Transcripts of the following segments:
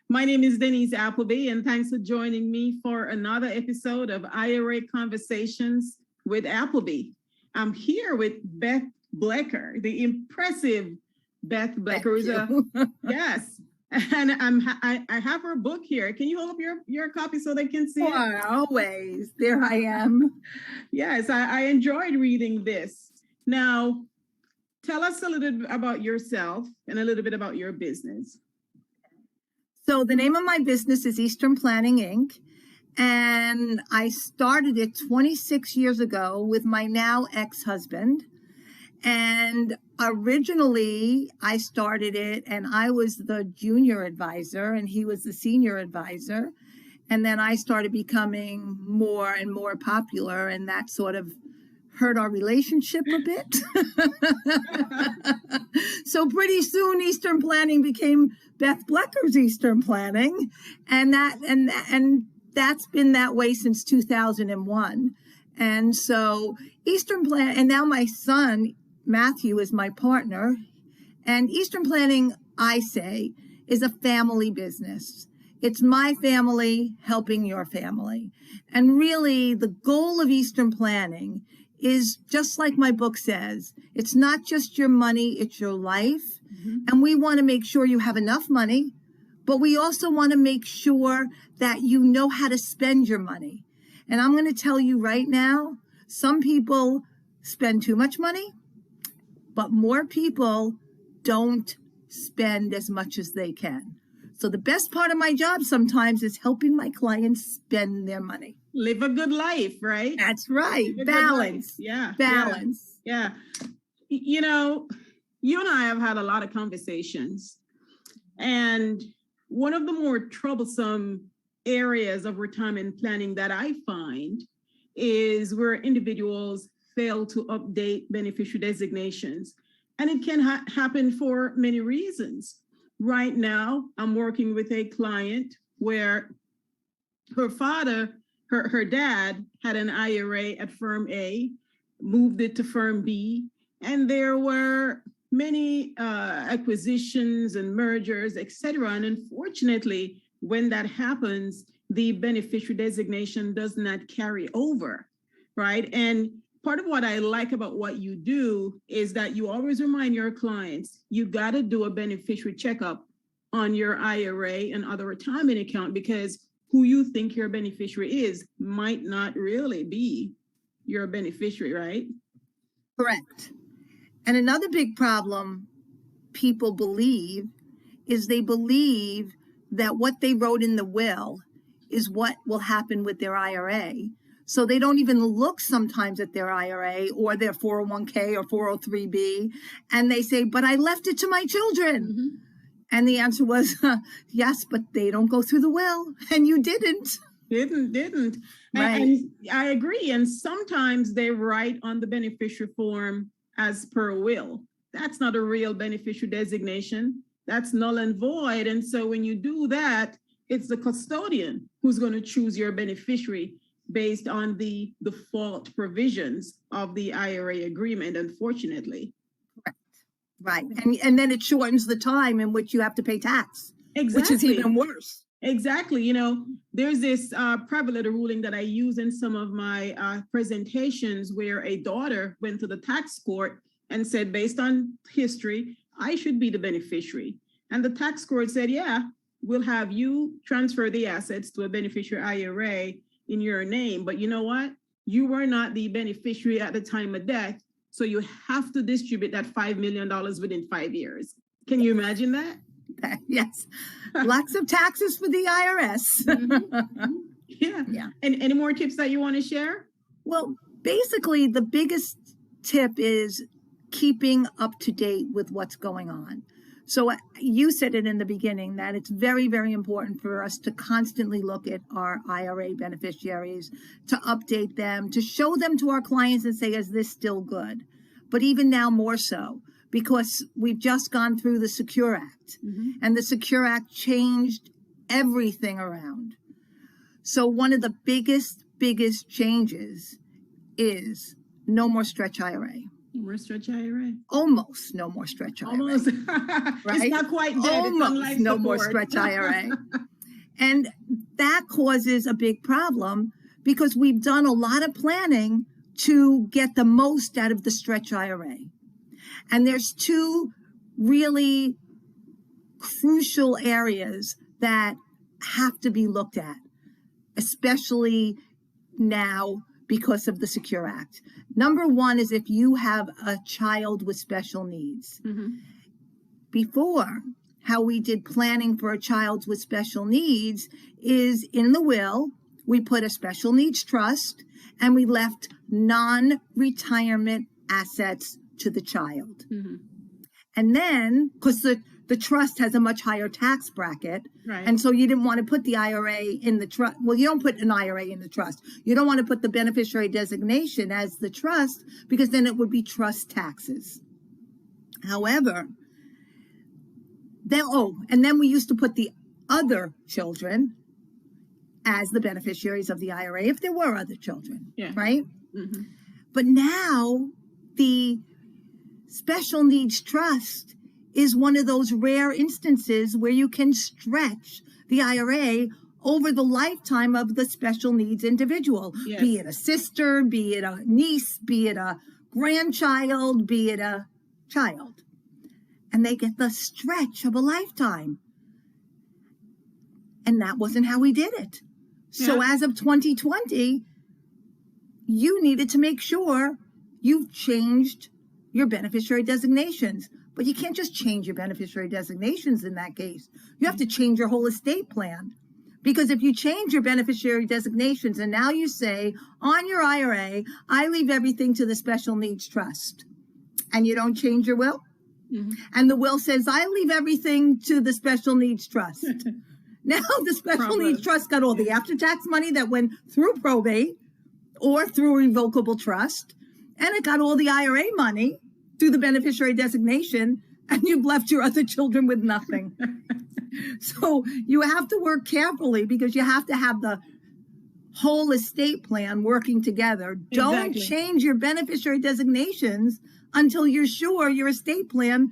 My name is Denise Appleby, and thanks for joining me for another episode of IRA Conversations with Appleby. I'm here with Beth Blecker, the impressive Beth Blecker. Yes, and I have her book here. Can you hold up your copy so they can see it? Always. There I am. Yes, I enjoyed reading this. Now, tell us a little bit about yourself and a little bit about your business. So the name of my business is Eastern Planning, Inc. And I started it 26 years ago with my now ex-husband. And originally I started it and I was the junior advisor and he was the senior advisor. And then I started becoming more and more popular, and that sort of hurt our relationship a bit. So pretty soon Eastern Planning became Beth Blecker's Eastern Planning, and that's been that way since 2001. And so Eastern Plan, and now my son Matthew is my partner. And Eastern Planning, I say, is a family business. It's my family helping your family. And really the goal of Eastern Planning is just like my book says, it's not just your money, it's your life. Mm-hmm. And we want to make sure you have enough money, but we also want to make sure that you know how to spend your money. And I'm going to tell you right now, some people spend too much money, but more people don't spend as much as they can. So the best part of my job sometimes is helping my clients spend their money. Live a good life, right? That's right. Balance. Yeah. Balance. Yeah. You know, you and I have had a lot of conversations. And one of the more troublesome areas of retirement planning that I find is where individuals fail to update beneficiary designations. And it can happen for many reasons. Right now, I'm working with a client where her father, her dad had an IRA at firm A, moved it to firm B, and there were many acquisitions and mergers, et cetera. And unfortunately, when that happens, the beneficiary designation does not carry over, right? And part of what I like about what you do is that you always remind your clients, you got to do a beneficiary checkup on your IRA and other retirement account, because who you think your beneficiary is might not really be your beneficiary, right? Correct. And another big problem people believe is they believe that what they wrote in the will is what will happen with their IRA. So they don't even look sometimes at their IRA or their 401k or 403b. And they say, but I left it to my children. Mm-hmm. And the answer was, yes, but they don't go through the will. And you didn't. Didn't. Right. And I agree. And sometimes they write on the beneficiary form as per will. That's not a real beneficiary designation. That's null and void. And so when you do that, it's the custodian who's going to choose your beneficiary based on the default provisions of the IRA agreement, unfortunately. Right. And then it shortens the time in which you have to pay tax, exactly. Which is even worse. Exactly. You know, there's this prevalent ruling that I use in some of my presentations where a daughter went to the tax court and said, based on history, I should be the beneficiary. And the tax court said, yeah, we'll have you transfer the assets to a beneficiary IRA in your name. But you know what? You were not the beneficiary at the time of death. So you have to distribute that $5 million within 5 years. Can you imagine that? Yes. Lots of taxes for the IRS. Mm-hmm. Yeah. And any more tips that you want to share? Well, basically, the biggest tip is keeping up to date with what's going on. So you said it in the beginning that it's very, very important for us to constantly look at our IRA beneficiaries, to update them, to show them to our clients and say, is this still good? But even now more so, because we've just gone through the Secure Act, mm-hmm. and the Secure Act changed everything around. So one of the biggest changes is no more stretch IRA. More stretch IRA. Almost no more stretch IRA. Almost. Right? It's not quite dead. Almost no more stretch IRA. And that causes a big problem because we've done a lot of planning to get the most out of the stretch IRA. And there's two really crucial areas that have to be looked at, especially now because of the Secure Act. Number one is if you have a child with special needs. Mm-hmm. Before, how we did planning for a child with special needs is in the will, we put a special needs trust and we left non-retirement assets to the child. Mm-hmm. And then, because the trust has a much higher tax bracket, Right. and so you didn't want to put the IRA in the trust. Well, you don't put an IRA in the trust. You don't want to put the beneficiary designation as the trust because then it would be trust taxes. However, then we used to put the other children as the beneficiaries of the IRA if there were other children, Yeah. right? Mm-hmm. But now the special needs trust is one of those rare instances where you can stretch the IRA over the lifetime of the special needs individual, Yes. be it a sister, be it a niece, be it a grandchild, be it a child. And they get the stretch of a lifetime. And that wasn't how we did it. So Yeah. as of 2020, you needed to make sure you've changed your beneficiary designations. But you can't just change your beneficiary designations in that case. You have to change your whole estate plan. Because if you change your beneficiary designations and now you say on your IRA, I leave everything to the special needs trust, and you don't change your will, Mm-hmm. and the will says, I leave everything to the special needs trust. Now the special needs trust got all the after-tax money that went through probate or through revocable trust, and it got all the IRA money through the beneficiary designation, and you've left your other children with nothing. So you have to work carefully because you have to have the whole estate plan working together. Don't Exactly. change your beneficiary designations until you're sure your estate plan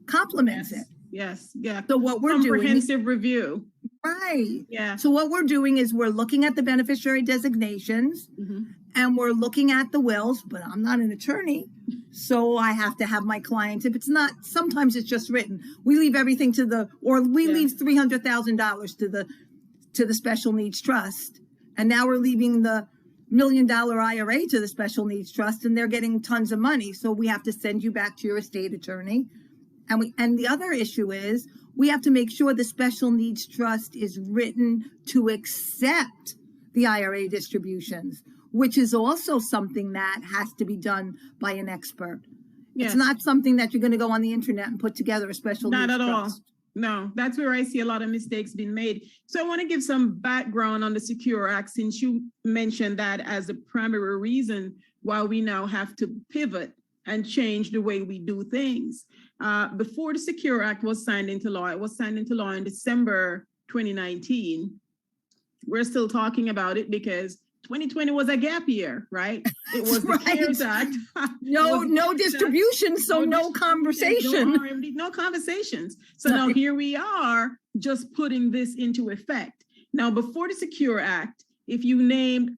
complements it. Yes. Yeah. So what we're doing, Comprehensive review. right. Yeah. So what we're doing is we're looking at the beneficiary designations Mm-hmm. and we're looking at the wills, but I'm not an attorney. So I have to have my clients. If it's not, sometimes it's just written. We leave everything to leave $300,000 to the special needs trust. And now we're leaving the $1 million IRA to the special needs trust, and they're getting tons of money. So we have to send you back to your estate attorney. And the other issue is we have to make sure the special needs trust is written to accept the IRA distributions, which is also something that has to be done by an expert. Yes. It's not something that you're going to go on the internet and put together a special Not needs at all. trust. No, that's where I see a lot of mistakes being made. So I want to give some background on the Secure Act, since you mentioned that as the primary reason why we now have to pivot and change the way we do things. Before the Secure Act was signed into law, it was signed into law in December 2019. We're still talking about it because 2020 was a gap year, right? It was the Right. CARES Act. No distribution, so no conversation. No RMD, no conversations. So now here we are just putting this into effect. Now, before the Secure Act, if you named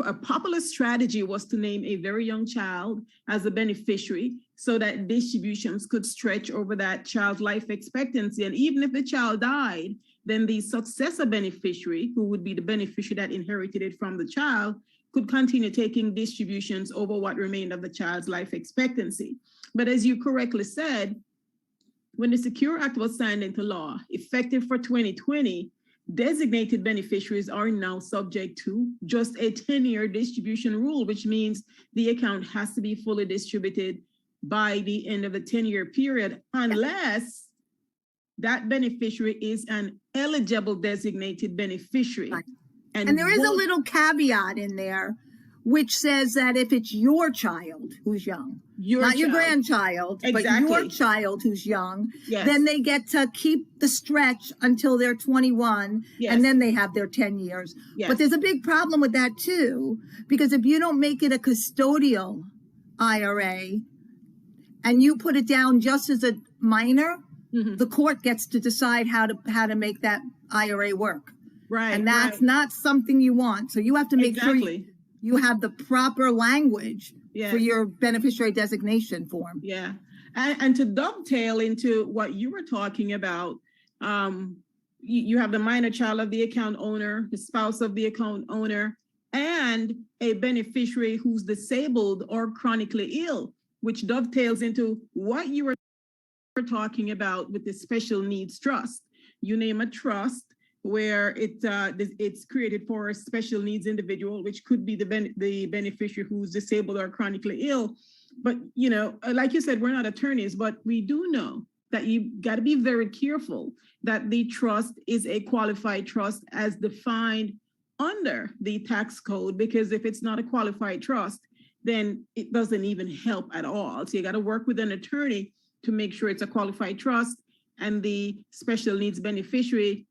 a popular strategy was to name a very young child as a beneficiary so that distributions could stretch over that child's life expectancy. And even if the child died, then the successor beneficiary, who would be the beneficiary that inherited it from the child, could continue taking distributions over what remained of the child's life expectancy. But as you correctly said, when the Secure Act was signed into law, effective for 2020, designated beneficiaries are now subject to just a 10-year distribution rule, which means the account has to be fully distributed by the end of the 10-year period, unless that beneficiary is an eligible designated beneficiary. Right. And there is a little caveat in there, which says that if it's your child who's young, not your grandchild, but your child who's young, then they get to keep the stretch until they're 21, and then they have their 10 years. But there's a big problem with that too, because if you don't make it a custodial IRA, and you put it down just as a minor, Mhm. the court gets to decide how to make that IRA work. Right. And that's right. not something you want. So you have to make sure Exactly. you have the proper language Yes. for your beneficiary designation form. Yeah. And to dovetail into what you were talking about, you have the minor child of the account owner, the spouse of the account owner, and a beneficiary who's disabled or chronically ill, which dovetails into what you were talking about with the special needs trust. You name a trust where it's created for a special needs individual, which could be the beneficiary who's disabled or chronically ill. But, you know, like you said, we're not attorneys, but we do know that you got to be very careful that the trust is a qualified trust as defined under the tax code, because if it's not a qualified trust, then it doesn't even help at all. So you got to work with an attorney to make sure it's a qualified trust and the special needs beneficiary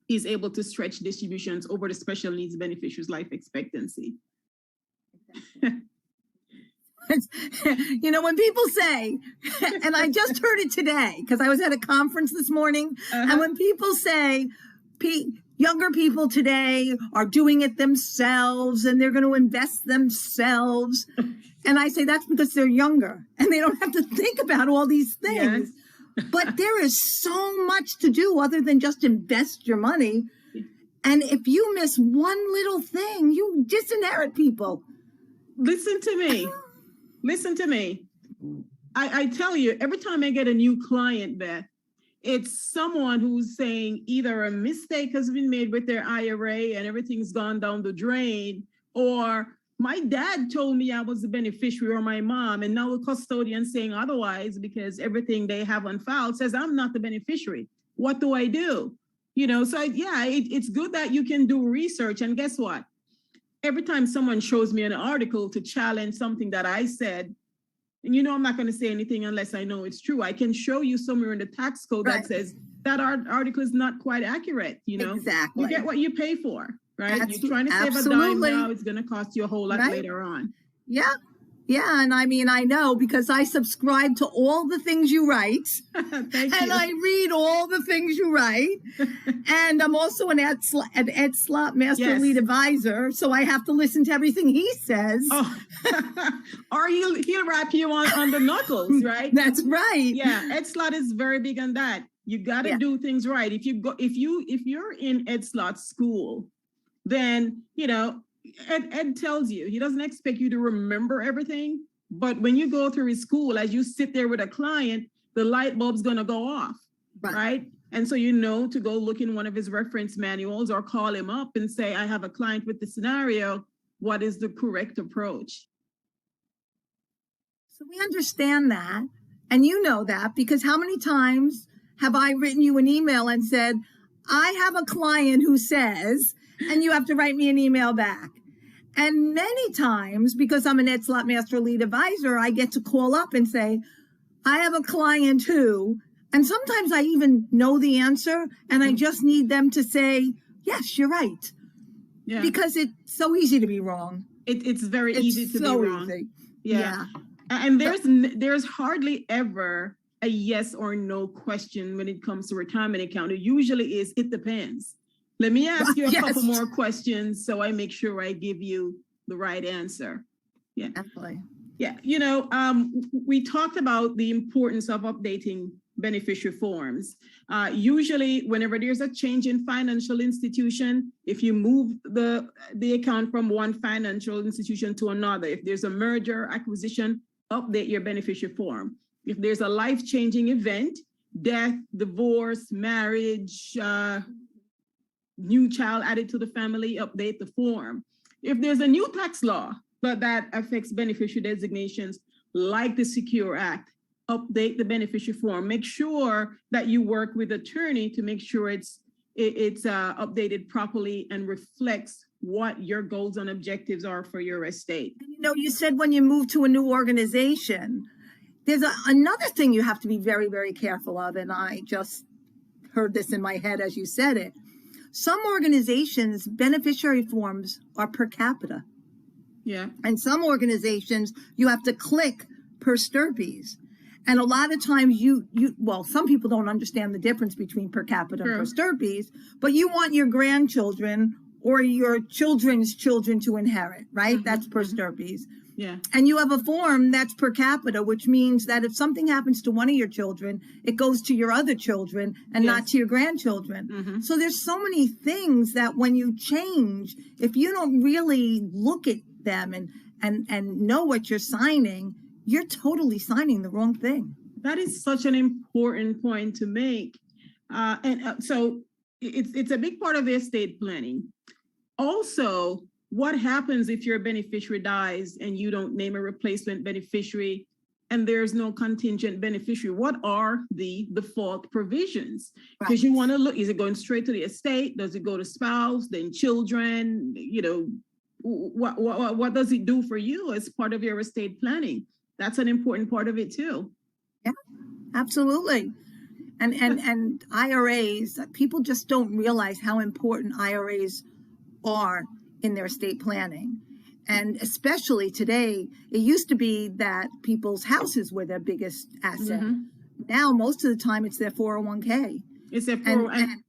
is able to stretch distributions over the special needs beneficiary's life expectancy. You know, when people say, and I just heard it today because I was at a conference this morning, and when people say, younger people today are doing it themselves and they're going to invest themselves. And I say that's because they're younger and they don't have to think about all these things. Yes. But there is so much to do other than just invest your money. And if you miss one little thing, you disinherit people. Listen to me. Listen to me. I tell you, every time I get a new client, Beth, it's someone who's saying either a mistake has been made with their IRA and everything's gone down the drain, or my dad told me I was the beneficiary, or my mom, and now the custodian saying otherwise because everything they have on file says I'm not the beneficiary. What do I do? You know, so it's good that you can do research. And guess what? Every time someone shows me an article to challenge something that I said, and you know I'm not going to say anything unless I know it's true. I can show you somewhere in the tax code that says that article is not quite accurate. You know, exactly. You get what you pay for, right? You're trying to save a dime now, it's going to cost you a whole lot later on. Yeah. Yeah. And I mean, I know because I subscribe to all the things you write. Thank you. And I read all the things you write. And I'm also an Ed Slott Master Lead Advisor. So I have to listen to everything he says. Oh. Or he'll wrap you on the knuckles, right? That's right. Yeah. Ed Slott is very big on that. You got to do things right. If you're in Ed Slott's school, then, you know, Ed tells you, he doesn't expect you to remember everything, but when you go through his school, as you sit there with a client, the light bulb's going to go off, right? And so you know to go look in one of his reference manuals or call him up and say, I have a client with the scenario. What is the correct approach? So we understand that. And you know that because how many times have I written you an email and said, I have a client who says, and you have to write me an email back. And many times, because I'm an Ed Slott Master Lead Advisor, I get to call up and say, I have a client who, and sometimes I even know the answer, and I just need them to say, yes, you're right. Yeah. Because it's so easy to be wrong. It's very easy to be wrong. Easy. Yeah. And there's hardly ever a yes or no question when it comes to retirement account. It usually is, it depends. Let me ask you a couple more questions so I make sure I give you the right answer. Yeah. Definitely. Yeah. You know, we talked about the importance of updating beneficiary forms. Usually, whenever there's a change in financial institution, if you move the account from one financial institution to another, if there's a merger, acquisition, update your beneficiary form. If there's a life-changing event, death, divorce, marriage, new child added to the family, update the form. If there's a new tax law that affects beneficiary designations, like the Secure Act, update the beneficiary form. Make sure that you work with attorney to make sure it's updated properly and reflects what your goals and objectives are for your estate. You know, you said when you move to a new organization, there's another thing you have to be very, very careful of, and I just heard this in my head as you said it. Some organizations, beneficiary forms are per capita. Yeah. And some organizations, you have to click per stirpes. And a lot of times well, some people don't understand the difference between per capita and per stirpes, but you want your grandchildren or your children's children to inherit, right? That's per stirpes. Yeah. And you have a form that's per capita, which means that if something happens to one of your children, it goes to your other children and not to your grandchildren. So there's so many things that when you change, if you don't really look at them and know what you're signing, you're totally signing the wrong thing. That is such an important point to make. So it's a big part of the estate planning. Also, what happens if your beneficiary dies and you don't name a replacement beneficiary and there's no contingent beneficiary? What are the default provisions? Because you want to look, is it going straight to the estate? Does it go to spouse, then children? You know, what does it do for you as part of your estate planning? That's an important part of it too. Yeah, absolutely. And IRAs, people just don't realize how important IRAs are in their estate planning. And especially today, it used to be that people's houses were their biggest asset. Now, most of the time, it's their 401k. It's their 401k.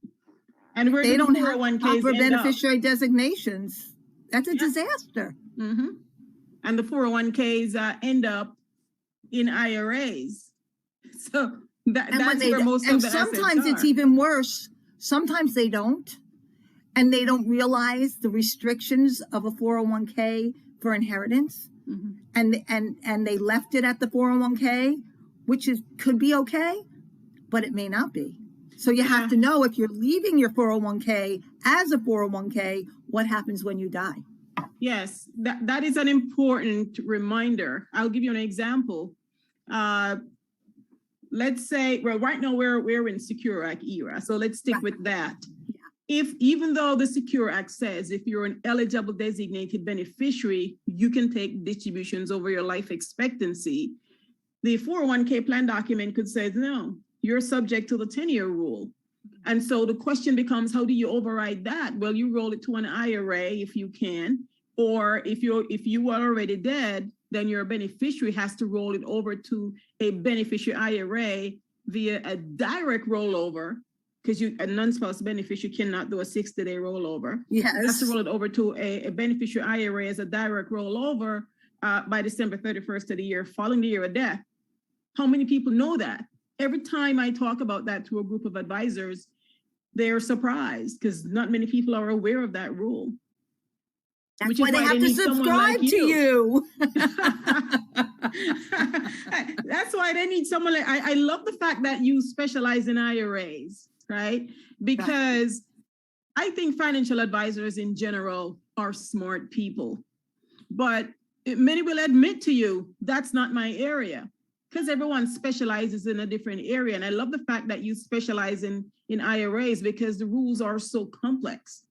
And where they don't have 401ks proper beneficiary designations. That's a disaster. And the 401ks end up in IRAs. So that's where most of the assets are. And sometimes it's even worse. Sometimes they don't. And they don't realize the restrictions of a 401k for inheritance. And they left it at the 401k, which could be okay, but it may not be. So you have to know, if you're leaving your 401k as a 401k, what happens when you die? Yes, that is an important reminder. I'll give you an example. Let's say, well, right now we're in Secure Act era, so let's stick with that. If, even though the Secure Act says if you're an eligible designated beneficiary, you can take distributions over your life expectancy, the 401k plan document could say, no, you're subject to the 10-year rule. And so the question becomes, how do you override that? Well, you roll it to an IRA if you can, or if you are already dead, then your beneficiary has to roll it over to a beneficiary IRA via a direct rollover, because a non-spouse beneficiary cannot do a 60-day rollover. Yes. You have to roll it over to a beneficiary IRA as a direct rollover by December 31st of the year following the year of death. How many people know that? Every time I talk about that to a group of advisors, they're surprised because not many people are aware of that rule. That's why they have to subscribe to you. That's why they need someone like, I love the fact that you specialize in IRAs, right? Because I think financial advisors in general are smart people, but many will admit to you, that's not my area, because everyone specializes in a different area. And I love the fact that you specialize in IRAs because the rules are so complex.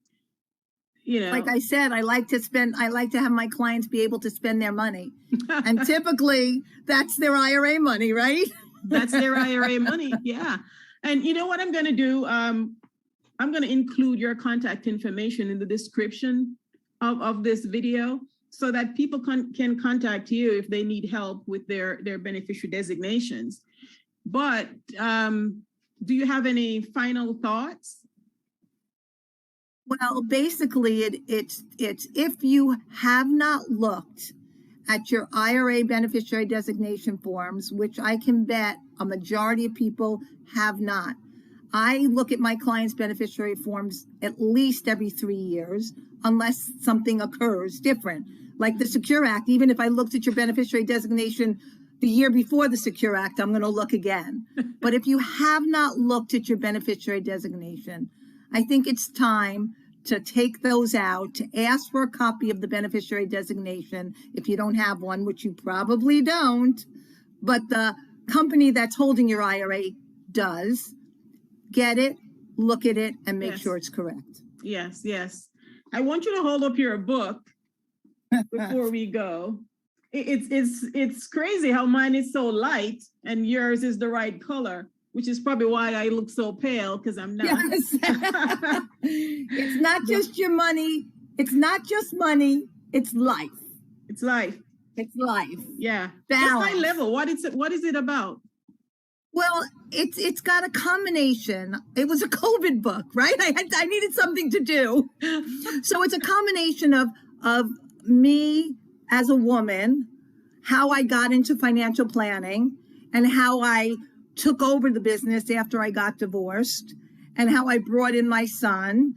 You know, like I said, I like to have my clients be able to spend their money. And typically that's their IRA money, right? That's their IRA money. Yeah. And you know what I'm going to do? I'm going to include your contact information in the description of this video so that people can contact you if they need help with their beneficiary designations. But do you have any final thoughts? Well, basically, it's if you have not looked at your IRA beneficiary designation forms, which I can bet a majority of people have not. I look at my clients' beneficiary forms at least every 3 years, unless something occurs different. Like the Secure Act, even if I looked at your beneficiary designation the year before the Secure Act, I'm going to look again. But if you have not looked at your beneficiary designation, I think it's time to take those out, to ask for a copy of the beneficiary designation if you don't have one, which you probably don't, but the company that's holding your IRA does. Get it, look at it, and make sure it's correct. Yes, yes. I want you to hold up your book before we go. It's crazy how mine is so light and yours is the right color, which is probably why I look so pale, because I'm not. Yes. It's not just your money. It's not just money. It's life. It's life. It's life. Yeah. Balance. What's high level? What is it about? Well, it's got a combination. It was a COVID book, right? I needed something to do. So it's a combination of me as a woman, how I got into financial planning, and how I took over the business after I got divorced, and how I brought in my son.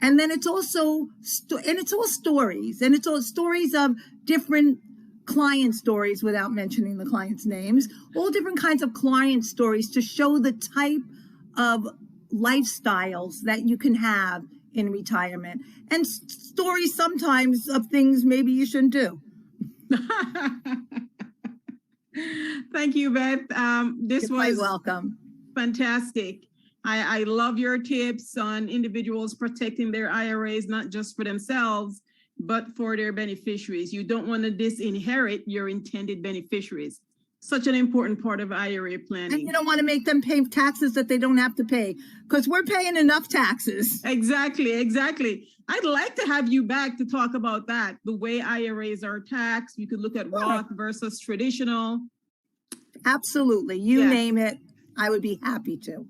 And then it's also, and it's all stories, and it's all stories of different client stories without mentioning the clients' names, all different kinds of client stories to show the type of lifestyles that you can have in retirement, and stories sometimes of things maybe you shouldn't do. Thank you, Beth. This You're was quite welcome. fantastic. I love your tips on individuals protecting their IRAs, not just for themselves, but for their beneficiaries. You don't want to disinherit your intended beneficiaries. Such an important part of IRA planning. And you don't want to make them pay taxes that they don't have to pay, because we're paying enough taxes. Exactly. I'd like to have you back to talk about that, the way IRAs are taxed. We could look at Roth versus traditional. Absolutely. You name it, I would be happy to.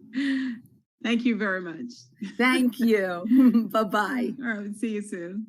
Thank you very much. Thank you. Bye-bye. All right, see you soon.